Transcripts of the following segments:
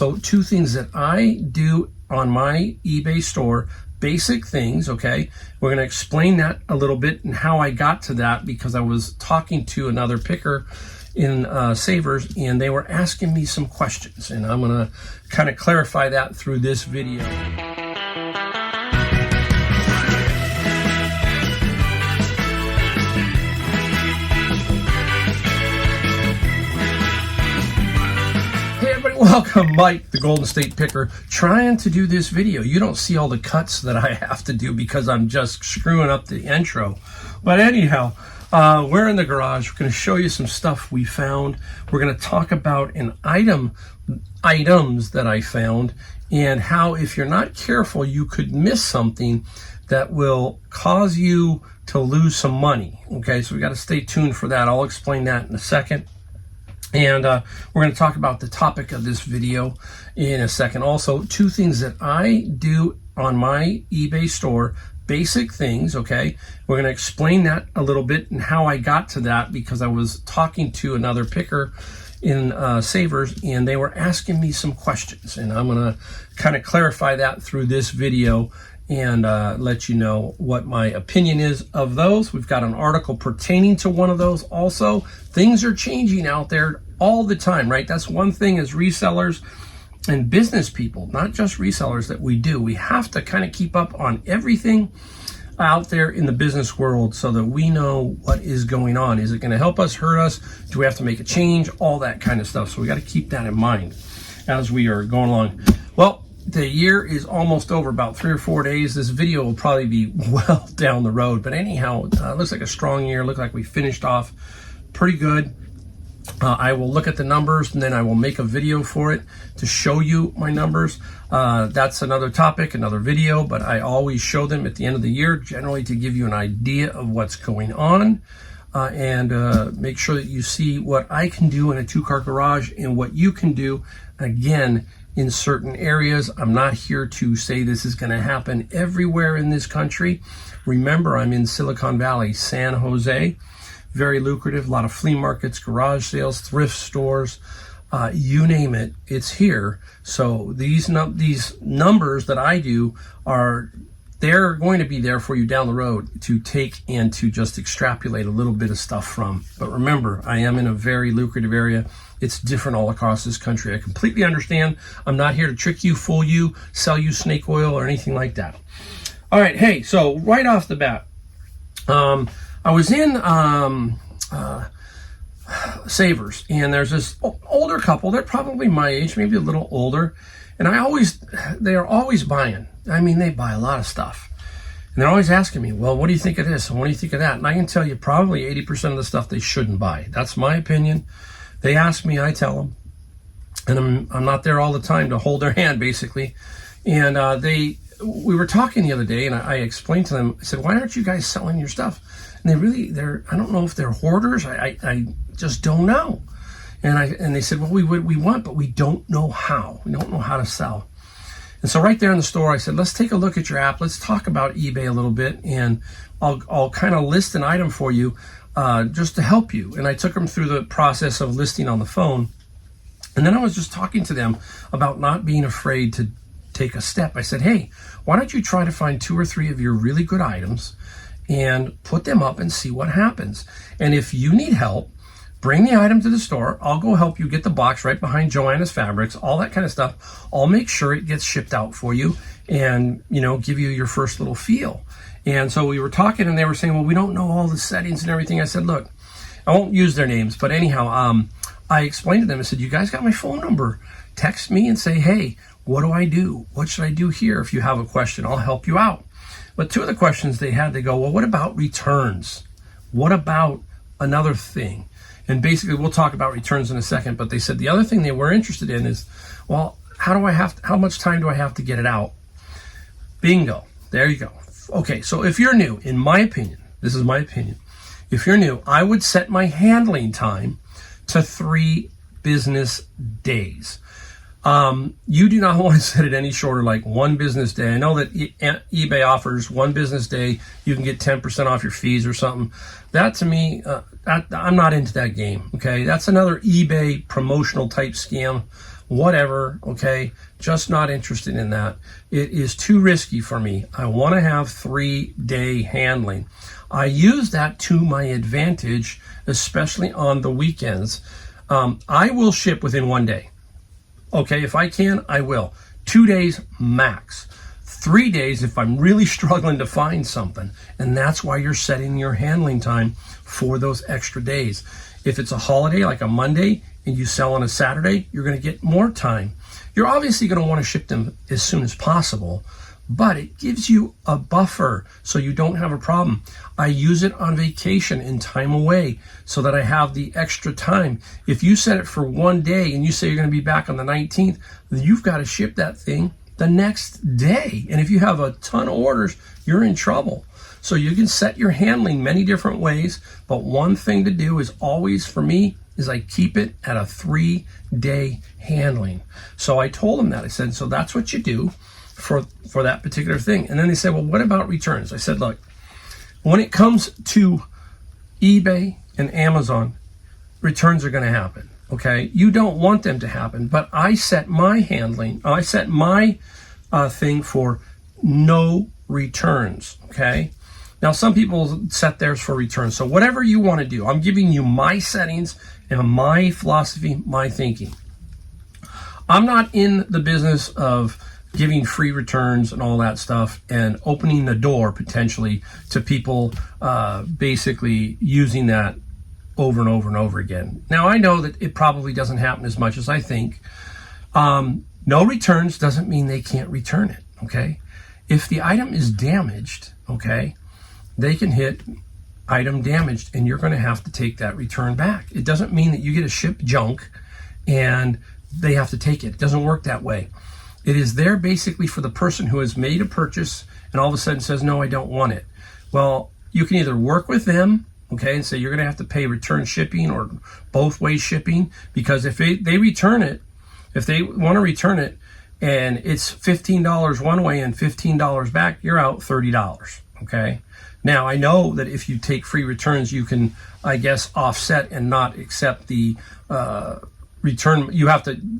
So 2 things that I do on my eBay store, basic things, okay? We're gonna explain that a little bit and how I got to that, because I was talking to another picker in Savers and they were asking me some questions, and I'm gonna kind of clarify that through this video. Welcome, Mike, the Golden State Picker, trying to do this video. You don't see all the cuts that I have to do because I'm just screwing up the intro. But anyhow, we're in the garage. We're going to show you some stuff we found. We're going to talk about items that I found, and how if you're not careful, you could miss something that will cause you to lose some money. Okay, so we got to stay tuned for that. I'll explain that in a second. And we're going to talk about the topic of this video in a second. Also, 2 things that I do on my eBay store, basic things, okay? We're going to explain that a little bit and how I got to that, because I was talking to another picker in Savers and they were asking me some questions, and I'm going to kind of clarify that through this video and let you know what my opinion is of those. We've got an article pertaining to one of those also. Things are changing out there all the time, right? That's one thing as resellers and business people, not just resellers, that we do. We have to kind of keep up on everything out there in the business world so that we know what is going on. Is it going to help us, hurt us? Do we have to make a change? All that kind of stuff. So we got to keep that in mind as we are going along. Well, the year is almost over, about 3 or 4 days. This video will probably be well down the road, but anyhow, it looks like a strong year. Look like we finished off pretty good. I will look at the numbers and then I will make a video for it to show you my numbers. That's another topic, another video, but I always show them at the end of the year, generally to give you an idea of what's going on, and make sure that you see what I can do in a 2-car garage and what you can do, again, in certain areas. I'm not here to say this is going to happen everywhere in this country. Remember, I'm in Silicon Valley, San Jose. Very lucrative, a lot of flea markets, garage sales, thrift stores, you name it, it's here. So these numbers that I do they're going to be there for you down the road to take and to just extrapolate a little bit of stuff from. But remember, I am in a very lucrative area. It's different all across this country. I completely understand. I'm not here to trick you, fool you, sell you snake oil or anything like that. All right, hey, so right off the bat, I was in Savers, and there's this older couple. They're probably my age, maybe a little older, and they are always buying. I mean, they buy a lot of stuff, and they're always asking me, well, what do you think of this, and what do you think of that? And I can tell you probably 80% of the stuff they shouldn't buy. That's my opinion. They ask me, I tell them, and I'm not there all the time to hold their hand, basically. And we were talking the other day, and I explained to them, I said, why aren't you guys selling your stuff? And I don't know if they're hoarders. I just don't know. And they said, well, we want, but we don't know how. We don't know how to sell. And so right there in the store, I said, let's take a look at your app. Let's talk about eBay a little bit, and I'll kind of list an item for you just to help you. And I took them through the process of listing on the phone. And then I was just talking to them about not being afraid to take a step. I said, hey, why don't you try to find 2 or 3 of your really good items and put them up and see what happens. And if you need help, bring the item to the store. I'll go help you get the box right behind Joanna's Fabrics, all that kind of stuff. I'll make sure it gets shipped out for you and, give you your first little feel. And so we were talking, and they were saying, well, we don't know all the settings and everything. I said, look, I won't use their names, but anyhow, I explained to them, I said, you guys got my phone number. Text me and say, hey, what do I do? What should I do here? If you have a question, I'll help you out. But 2 of the questions they had, they go, well, what about returns? What about another thing? And basically, we'll talk about returns in a second, but they said the other thing they were interested in is, well, how much time do I have to get it out? Bingo. There you go. Okay, so if you're new, in my opinion, this is my opinion, if you're new, I would set my handling time to 3 business days. You do not want to set it any shorter, like 1 business day. I know that eBay offers 1 business day, you can get 10% off your fees or something. That to me, I'm not into that game, okay? That's another eBay promotional type scam whatever, okay? Just not interested in that. It is too risky for me. I want to have 3-day handling. I use that to my advantage, especially on the weekends. I will ship within 1 day. Okay, if I can, I will. 2 days max. 3 days if I'm really struggling to find something. And that's why you're setting your handling time for those extra days. If it's a holiday like a Monday and you sell on a Saturday, you're going to get more time. You're obviously going to want to ship them as soon as possible, but it gives you a buffer so you don't have a problem. I use it on vacation and time away so that I have the extra time. If you set it for 1 day and you say you're going to be back on the 19th, then you've got to ship that thing the next day. And if you have a ton of orders, you're in trouble. So you can set your handling many different ways, but one thing to do is always, for me, is I keep it at a 3-day handling. So I told them that. I said, so that's what you do for that particular thing. And then they said, well, what about returns? I said, look, when it comes to eBay and Amazon, returns are going to happen. Okay, you don't want them to happen, but I set my handling, I set my thing for no returns. Okay, now some people set theirs for returns. So whatever you want to do, I'm giving you my settings and my philosophy, my thinking. I'm not in the business of giving free returns and all that stuff and opening the door potentially to people basically using that over and over and over again. Now, I know that it probably doesn't happen as much as I think. No returns doesn't mean they can't return it, okay? If the item is damaged, okay, they can hit item damaged and you're going to have to take that return back. It doesn't mean that you get to ship junk and they have to take it. It doesn't work that way. It is there basically for the person who has made a purchase and all of a sudden says, no, I don't want it. Well, you can either work with them, okay, and say you're going to have to pay return shipping or both ways shipping, because if they return it, if they want to return it and it's $15 one way and $15 back, you're out $30, okay? Now, I know that if you take free returns, you can, I guess, offset and not accept the return.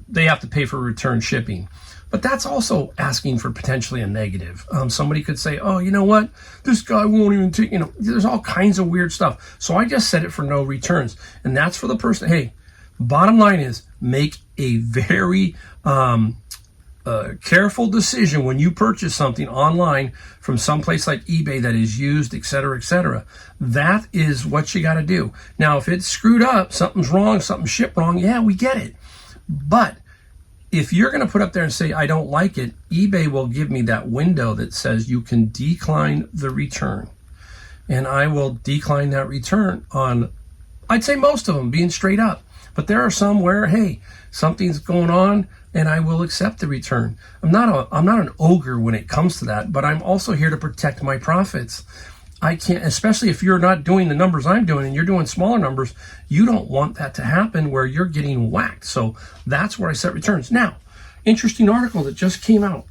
They have to pay for return shipping. But that's also asking for potentially a negative. Somebody could say, oh, you know what? This guy won't even take, there's all kinds of weird stuff. So I just set it for no returns. And that's for the person. Hey, bottom line is make a very careful decision when you purchase something online from someplace like eBay that is used, et cetera, et cetera. That is what you got to do. Now, if it's screwed up, something's wrong, something's shipped wrong, yeah, we get it. But if you're going to put up there and say, I don't like it, eBay will give me that window that says you can decline the return. And I will decline that return on, I'd say most of them, being straight up. But there are some where, hey, something's going on and I will accept the return. I'm not an ogre when it comes to that, but I'm also here to protect my profits. I can't, especially if you're not doing the numbers I'm doing and you're doing smaller numbers, you don't want that to happen where you're getting whacked. So that's where I set returns. Now, interesting article that just came out.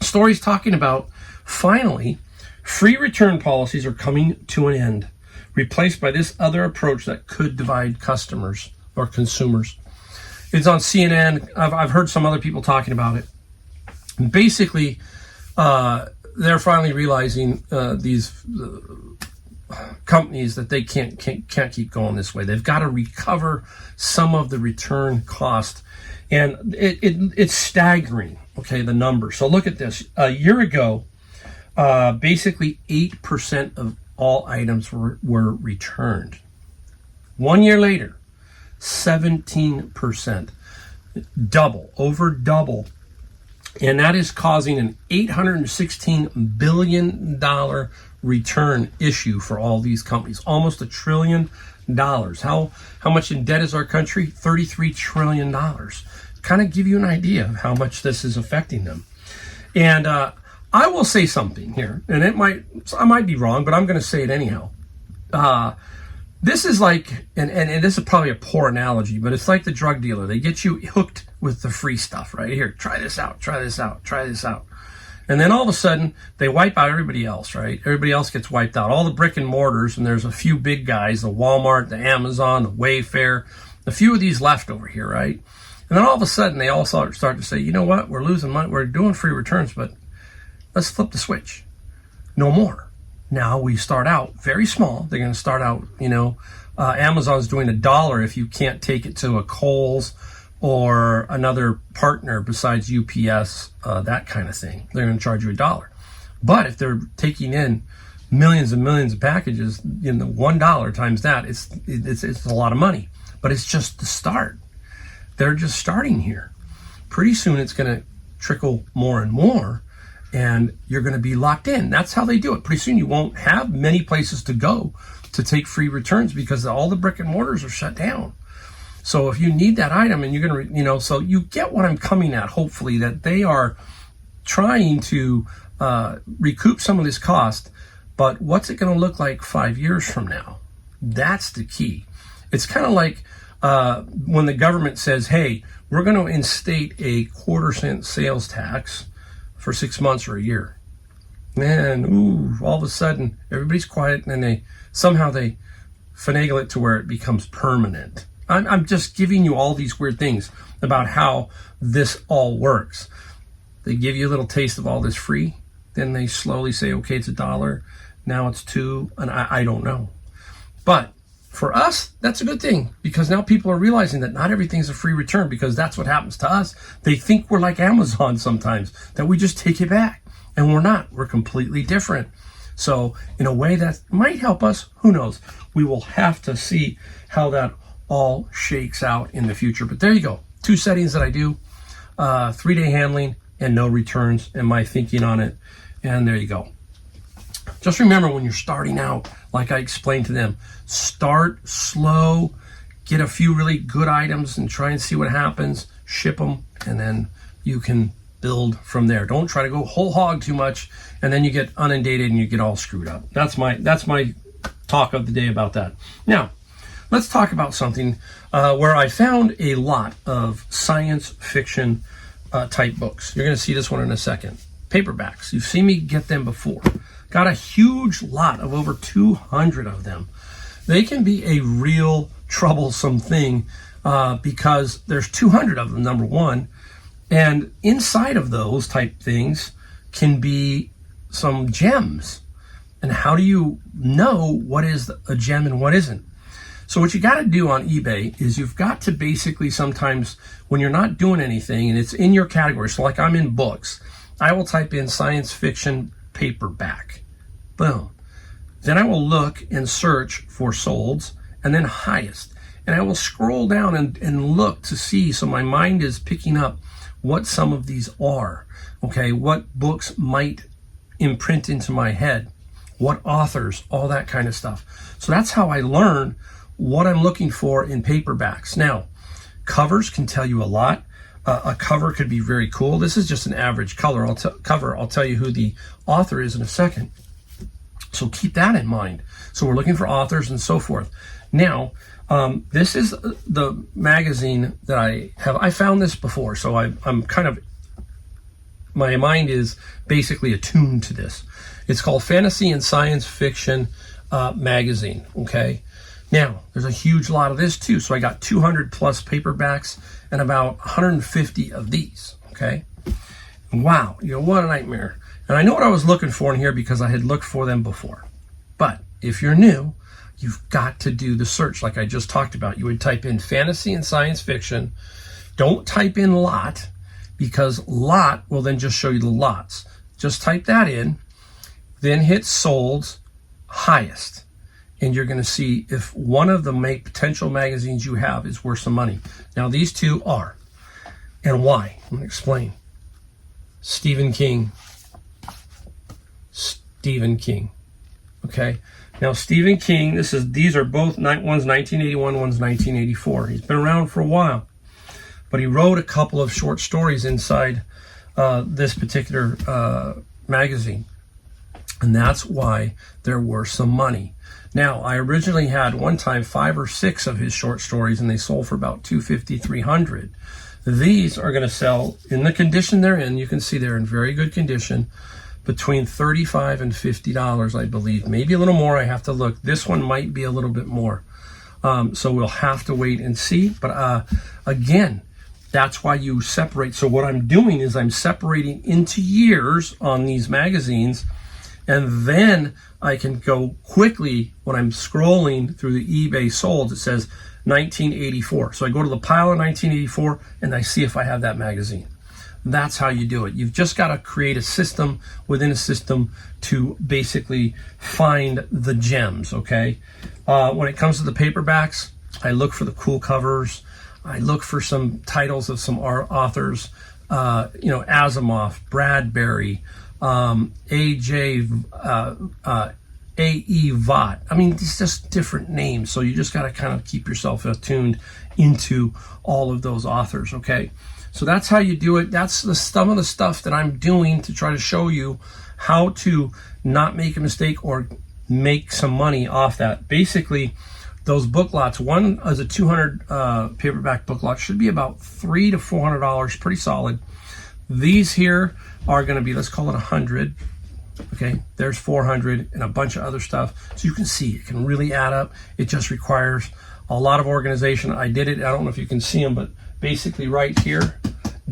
Stories talking about, finally, free return policies are coming to an end, replaced by this other approach that could divide customers or consumers. It's on CNN. I've heard some other people talking about it. Basically, they're finally realizing these companies that they can't keep going this way. They've got to recover some of the return cost, and it's staggering. Okay, the number. So look at this. A year ago, basically 8% of all items were returned. 1 year later, 17%, over double. And that is causing an $816 billion return issue for all these companies, almost $1 trillion. How much in debt is our country? $33 trillion. Kind of give you an idea of how much this is affecting them. And I will say something here, and I might be wrong, but I'm going to say it anyhow. This is like, and this is probably a poor analogy, but it's like the drug dealer. They get you hooked with the free stuff, right? Here, try this out, try this out, try this out. And then all of a sudden, they wipe out everybody else, right? Everybody else gets wiped out. All the brick and mortars, and there's a few big guys, the Walmart, the Amazon, the Wayfair, a few of these left over here, right? And then all of a sudden, they all start to say, you know what, we're losing money, we're doing free returns, but let's flip the switch. No more. Now we start out very small. They're going to start out, Amazon's doing $1 if you can't take it to a Kohl's or another partner besides UPS, that kind of thing. They're going to charge you $1. But if they're taking in millions and millions of packages, $1 times that, it's a lot of money. But it's just the start. They're just starting here. Pretty soon it's going to trickle more and more, and you're going to be locked in. That's how they do it. Pretty soon you won't have many places to go to take free returns because all the brick and mortars are shut down. So if you need that item and you're going to, so you get what I'm coming at, hopefully, that they are trying to recoup some of this cost, but what's it going to look like 5 years from now? That's the key. It's kind of like when the government says, hey, we're going to instate a 1/4 sales tax for 6 months or a year. And all of a sudden, everybody's quiet, and then they finagle it to where it becomes permanent. I'm just giving you all these weird things about how this all works. They give you a little taste of all this free, then they slowly say, okay, it's $1, now it's $2, and I don't know. But for us, that's a good thing, because now people are realizing that not everything's a free return, because that's what happens to us. They think we're like Amazon sometimes, that we just take it back, and we're not. We're completely different. So in a way that might help us, who knows? We will have to see how that all shakes out in the future. But there you go. 2 settings that I do, 3-day handling and no returns, and my thinking on it. And there you go. Just remember, when you're starting out, like I explained to them, start slow, get a few really good items and try and see what happens, ship them, and then you can build from there. Don't try to go whole hog too much, and then you get inundated and you get all screwed up. That's my talk of the day about that. Now, let's talk about something where I found a lot of science fiction type books. You're going to see this one in a second. Paperbacks. You've seen me get them before. Got a huge lot of over 200 of them. They can be a real troublesome thing because there's 200 of them, number one. And inside of those type things can be some gems. And how do you know what is a gem and what isn't? So what you got to do on eBay is you've got to basically sometimes, when you're not doing anything and it's in your category, so like I'm in books, I will type in science fiction paperback. Boom. Then I will look and search for solds and then highest. And I will scroll down and look to see, so my mind is picking up what some of these are. Okay, what books might imprint into my head, what authors, all that kind of stuff. So that's how I learn what I'm looking for in paperbacks. Now, covers can tell you a lot. A cover could be very cool. This is just an average color. I'll tell you who the author is in a second. So keep that in mind. So we're looking for authors and so forth. Now, this is the magazine that I have. I found this before, so I'm kind of, my mind is basically attuned to this. It's called Fantasy and Science Fiction Magazine, okay? Now, there's a huge lot of this too. So I got 200 plus paperbacks and about 150 of these, okay? Wow, what a nightmare. And I know what I was looking for in here because I had looked for them before. But if you're new, you've got to do the search like I just talked about. You would type in fantasy and science fiction. Don't type in lot, because lot will then just show you the lots. Just type that in, then hit sold highest. And you're going to see if one of the potential magazines you have is worth some money. Now, these two are. And why? I'm going to explain. Stephen King. Okay? Now, Stephen King, these are both, one's 1981, one's 1984. He's been around for a while. But he wrote a couple of short stories inside this particular magazine. And that's why they're worth some money. Now, I originally had one time 5 or 6 of his short stories, and they sold for about $250, $300. These are going to sell in the condition they're in. You can see they're in very good condition, between $35 and $50, I believe. Maybe a little more. I have to look. This one might be a little bit more. So we'll have to wait and see. But again, That's why you separate. So what I'm doing is I'm separating into years on these magazines, and then I can go quickly when I'm scrolling through the eBay sold. It says 1984. So I go to the pile of 1984 and I see if I have that magazine. That's how you do it. You've just got to create a system within a system to basically find the gems, okay? When it comes to the paperbacks, I look for the cool covers. I look for some titles of some authors, Asimov, Bradbury, A.E. Vaught. I mean, it's just different names. So you just got to kind of keep yourself attuned into all of those authors, okay? So that's how you do it. That's some of the stuff that I'm doing to try to show you how to not make a mistake or make some money off that. Basically, those book lots, one as a 200 paperback book lot should be about $300 to $400, pretty solid. These here are going to be, let's call it 100. Okay, there's 400 and a bunch of other stuff. So you can see it can really add up. It just requires a lot of organization. I did it. I don't know if you can see them, but basically right here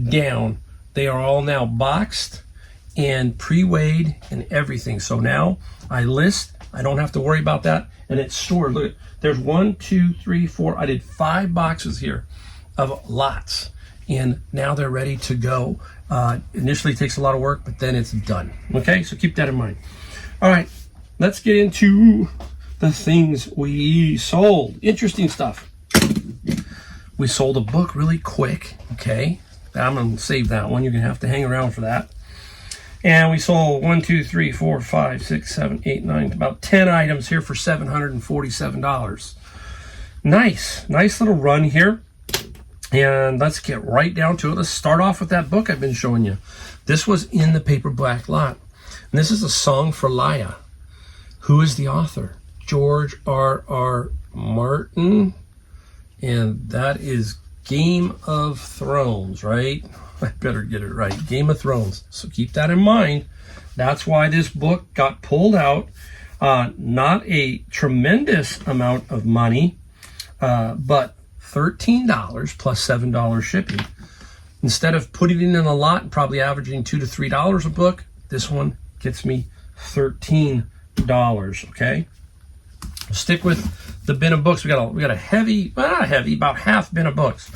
down, they are all now boxed and pre-weighed and everything. So now I list. I don't have to worry about that. And it's stored. Look, there's 1, 2, 3, 4. I did 5 boxes here of lots. And now they're ready to go. Initially it takes a lot of work, but then it's done. Okay, so keep that in mind. All right, let's get into the things we sold. Interesting stuff. We sold a book really quick. Okay, I'm going to save that one. You're going to have to hang around for that. And we sold 1, 2, 3, 4, 5, 6, 7, 8, 9, about 10 items here for $747. Nice little run here. And let's get right down to it. Let's start off with that book I've been showing you. This was in the paperback lot. And this is A Song for Leia. Who is the author? George R.R. Martin. And that is Game of Thrones, right? I better get it right. Game of Thrones. So keep that in mind. That's why this book got pulled out. Not a tremendous amount of money, but $13 plus $7 shipping. Instead of putting it in a lot and probably averaging $2 to $3 a book, this one gets me $13. Okay, stick with the bin of books. We got a heavy, not heavy, about half bin of books.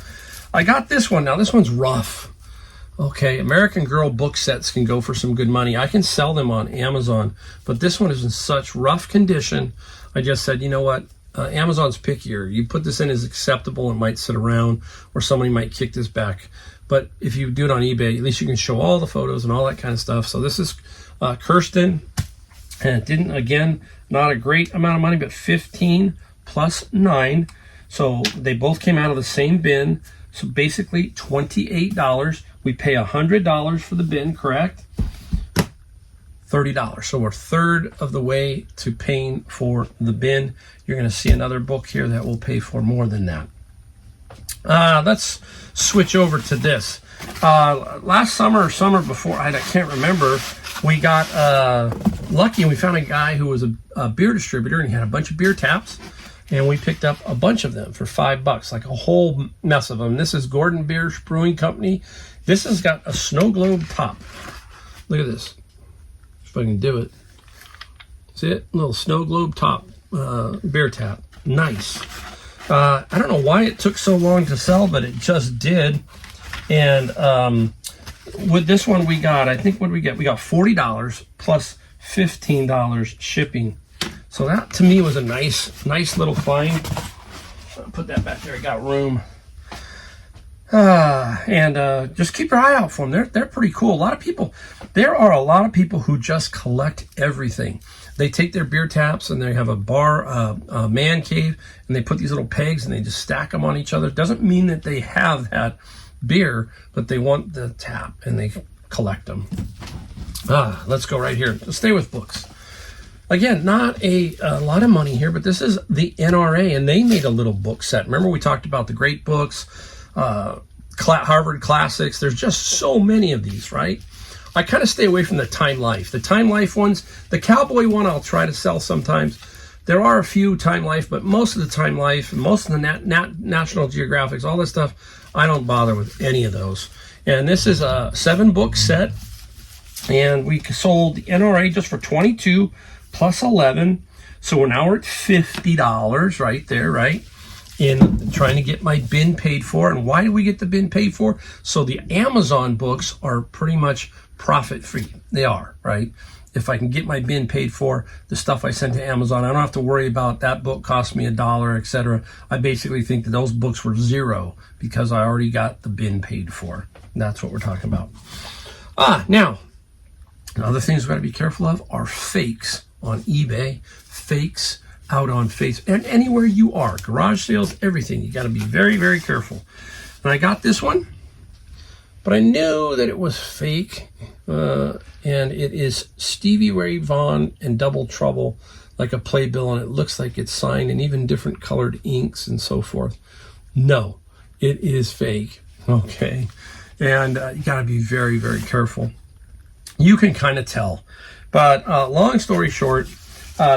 I got this one now. This one's rough. Okay, American Girl book sets can go for some good money. I can sell them on Amazon, but this one is in such rough condition. I just said, you know what? Amazon's pickier. You put this in as acceptable, it might sit around, or somebody might kick this back. But if you do it on eBay, at least you can show all the photos and all that kind of stuff. So this is Kirsten, and it didn't, again, not a great amount of money, but 15 plus 9. So they both came out of the same bin. So basically $28. We pay $100 for the bin, correct? $30. So we're a third of the way to paying for the bin. You're going to see another book here that will pay for more than that. Let's switch over to this. Last summer or summer before, I can't remember, we got lucky and we found a guy who was a beer distributor, and he had a bunch of beer taps, and we picked up a bunch of them for $5, like a whole mess of them. This is Gordon Beer Brewing Company. This has got a snow globe top. Look at this. If I can do it. See it? Little snow globe top beer tap. Nice. I don't know why it took so long to sell, but it just did. And with this one we got, I think, what did we get? We got $40 plus $15 shipping. So that to me was a nice little find. I'll put that back there. I got room. And just keep your eye out for them. They're pretty cool. There are a lot of people who just collect everything. They take their beer taps and they have a bar, a man cave, and they put these little pegs and they just stack them on each other. It doesn't mean that they have that beer, but they want the tap and they collect them. Let's go right here. Let's stay with books. Again, not a lot of money here, but this is the NRA, and they made a little book set. Remember we talked about the great books, Harvard Classics. There's just so many of these, right? I kind of stay away from the Time Life. The Time Life ones, the cowboy one I'll try to sell sometimes. There are a few Time Life, but most of the Time Life, most of the National Geographics, all this stuff, I don't bother with any of those. And this is a 7-book set, and we sold the NRA just for $22 plus 11. So now we're at $50 right there, right? In trying to get my bin paid for. And why do we get the bin paid for? So the Amazon books are pretty much profit free. They are, right? If I can get my bin paid for, the stuff I send to Amazon, I don't have to worry about that book cost me $1, etc. I basically think that those books were zero because I already got the bin paid for. And that's what we're talking about. Now, other things we've got to be careful of are fakes on eBay, fakes out on Facebook, and anywhere you are, garage sales, everything. You got to be very, very careful. And I got this one, but I knew that it was fake, and it is Stevie Ray Vaughan and Double Trouble, like a playbill, and it looks like it's signed and even different colored inks and so forth. No, it is fake, okay? And you got to be very, very careful. You can kind of tell. But long story short,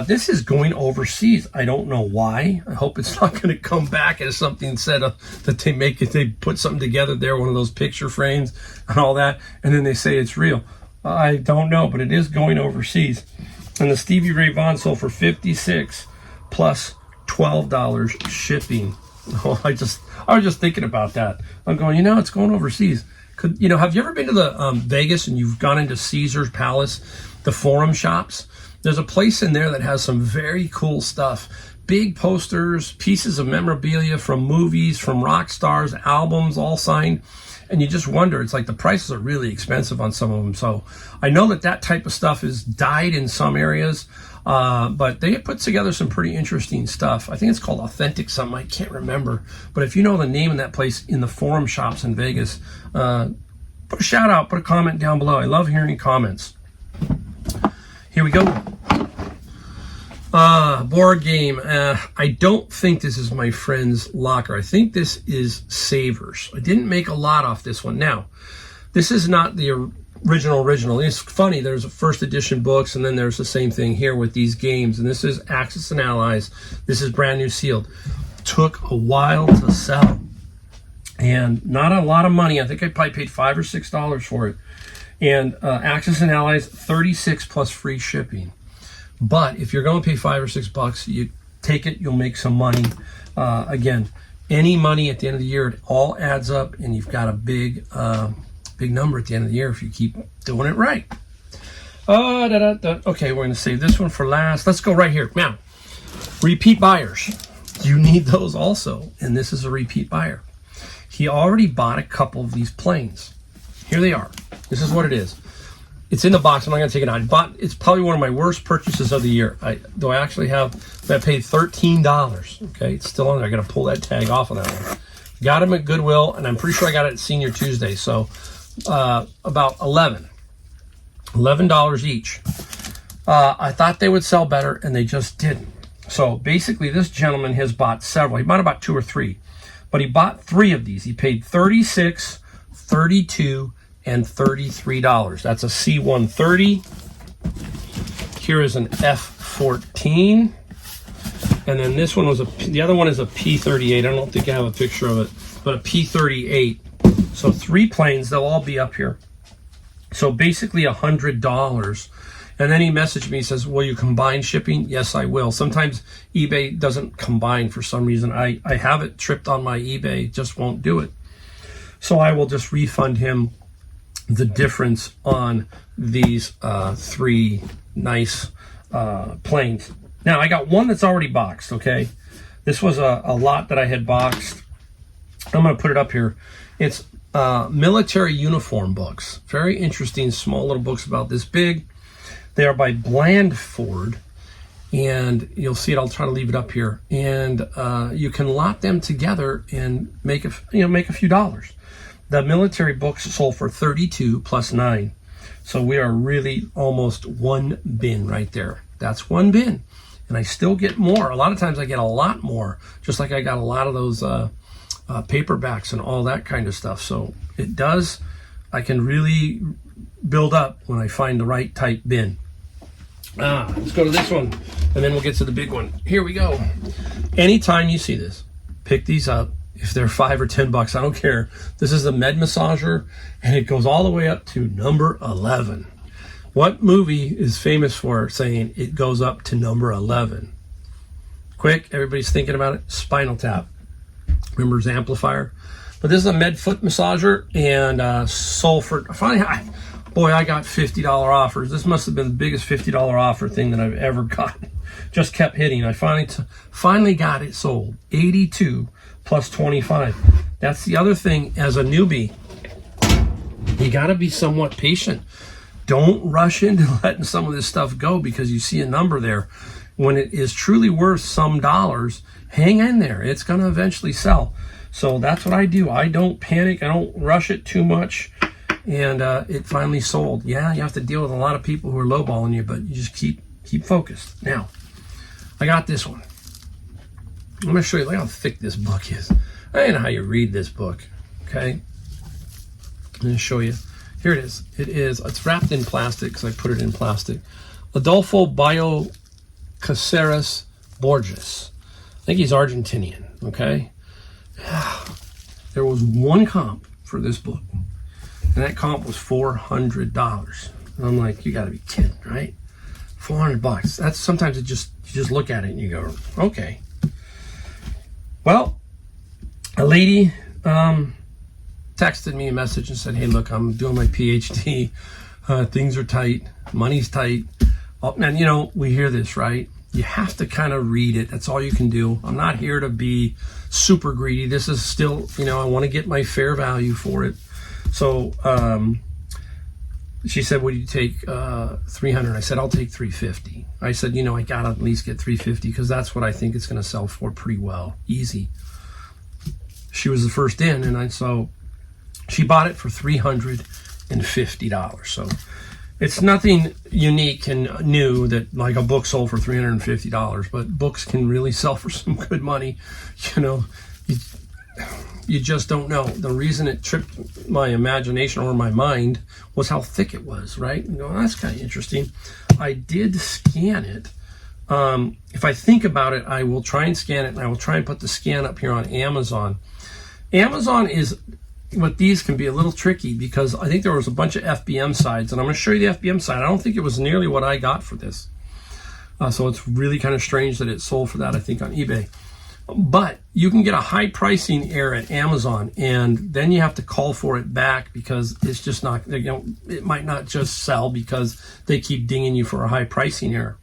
this is going overseas. I don't know why. I hope it's not going to come back as something said that they put something together there, one of those picture frames and all that, and then they say it's real. I don't know, but it is going overseas. And the Stevie Ray Vaughan sold for $56 plus $12 shipping. Oh, I was just thinking about that. I'm going, it's going overseas. Have you ever been to the Vegas and you've gone into Caesar's Palace, the Forum shops? There's a place in there that has some very cool stuff. Big posters, pieces of memorabilia from movies, from rock stars, albums, all signed. And you just wonder, it's like the prices are really expensive on some of them. So I know that type of stuff is died in some areas, but they put together some pretty interesting stuff. I think it's called Authentic something. I can't remember. But if you know the name of that place in the Forum shops in Vegas, put a shout out, put a comment down below. I love hearing comments. Here we go. Board game. I don't think this is my friend's locker. I think this is Savers. I didn't make a lot off this one. Now, this is not the original. It's funny. There's a first edition books, and then there's the same thing here with these games. And this is Axis and Allies. This is brand new sealed. Took a while to sell. And not a lot of money. I think I probably paid $5 or $6 for it. And Axis and Allies, $36 plus free shipping. But if you're going to pay $5 or $6, you take it, you'll make some money. Again, any money at the end of the year, it all adds up, and you've got a big number at the end of the year if you keep doing it right. Okay, we're going to save this one for last. Let's go right here. Now, repeat buyers. You need those also, and this is a repeat buyer. He already bought a couple of these planes. Here they are. This is what it is. It's in the box. I'm not going to take it out. It's probably one of my worst purchases of the year. I paid $13. Okay, it's still on there. I got to pull that tag off of that one. Got them at Goodwill, and I'm pretty sure I got it at Senior Tuesday. So about $11 each. I thought they would sell better, and they just didn't. So basically, this gentleman has bought several. He bought about 2 or 3, but he bought 3 of these. He paid $36, $32, and $33. That's a C-130. Here is an F-14. And then this one was the other one is a P-38. I don't think I have a picture of it, but a P-38. So 3 planes, they'll all be up here. So basically $100. And then he messaged me, he says, will you combine shipping? Yes, I will. Sometimes eBay doesn't combine for some reason. I have it tripped on my eBay, just won't do it. So I will just refund him the difference on these 3 nice planes. Now, I got one that's already boxed, okay? This was a lot that I had boxed. I'm going to put it up here. It's military uniform books. Very interesting, small little books about this big. They are by Blandford, and you'll see it. I'll try to leave it up here. And you can lot them together and make a few dollars. The military books sold for $32 plus 9. So we are really almost 1 bin right there. That's 1 bin. And I still get more. A lot of times I get a lot more, just like I got a lot of those paperbacks and all that kind of stuff. So it does, I can really build up when I find the right type bin. Let's go to this one, and then we'll get to the big one. Here we go. Anytime you see this, pick these up if they're $5 or $10, I don't care. This is a med massager, and it goes all the way up to number 11. What movie is famous for saying it goes up to number 11? Quick, everybody's thinking about it. Spinal Tap. Remember his amplifier? But this is a med foot massager, and Sulfur. Finally, I got $50 offers. This must have been the biggest $50 offer thing that I've ever gotten. Just kept hitting. I finally got it sold. 82 plus 25. That's the other thing as a newbie. You got to be somewhat patient. Don't rush into letting some of this stuff go because you see a number there. When it is truly worth some dollars, hang in there. It's going to eventually sell. So that's what I do. I don't panic. I don't rush it too much. And it finally sold. Yeah, you have to deal with a lot of people who are lowballing you, but you just keep focused. Now, I got this one. I'm going to show you how thick this book is. I don't know how you read this book. Okay? I'm going to show you. Here it is. It's wrapped in plastic because I put it in plastic. Adolfo Bioy Caceres Borges. I think he's Argentinian. Okay? There was one comp for this book, and that comp was $400. And I'm like, you got to be kidding, right? $400. That's sometimes you just look at it and you go, okay. Well, a lady texted me a message and said, hey, look, I'm doing my PhD. Things are tight. Money's tight. Oh, man, you know, we hear this, right? You have to kind of read it. That's all you can do. I'm not here to be super greedy. This is still, you know, I want to get my fair value for it. So she said, would you take 300? I said, I'll take 350. I said, you know, I got to at least get 350 because that's what I think it's going to sell for pretty well. Easy. She was the first in, and so she bought it for $350. So it's nothing unique and new that like a book sold for $350, but books can really sell for some good money. You know, you just don't know. The reason it tripped my imagination or my mind was how thick it was, right? You know, that's kind of interesting. I did scan it. If I think about it, I will try and scan it, and I will try and put the scan up here on Amazon. Amazon is, what these can be a little tricky because I think there was a bunch of FBM sites, and I'm going to show you the FBM site. I don't think it was nearly what I got for this. So it's really kind of strange that it sold for that, I think, on eBay. But you can get a high pricing error at Amazon, and then you have to call for it back because it's just not, you know, it might not just sell because they keep dinging you for a high pricing error,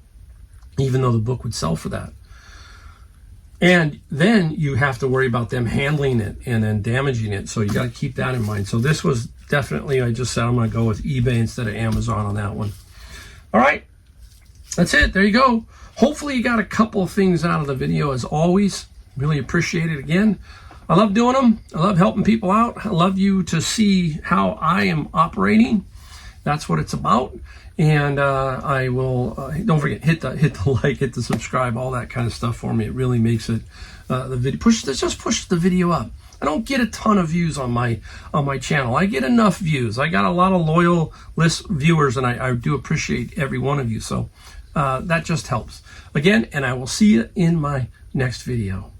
even though the book would sell for that. And then you have to worry about them handling it and then damaging it. So you got to keep that in mind. So this was definitely, I just said I'm going to go with eBay instead of Amazon on that one. All right. That's it. There you go. Hopefully you got a couple of things out of the video as always. Really appreciate it again. I love doing them. I love helping people out. I love you to see how I am operating. That's what it's about. And I will, don't forget, hit the like, hit the subscribe, all that kind of stuff for me. It really makes it, the video, just push the video up. I don't get a ton of views on my channel. I get enough views. I got a lot of loyal viewers, and I do appreciate every one of you. So that just helps. Again, and I will see you in my next video.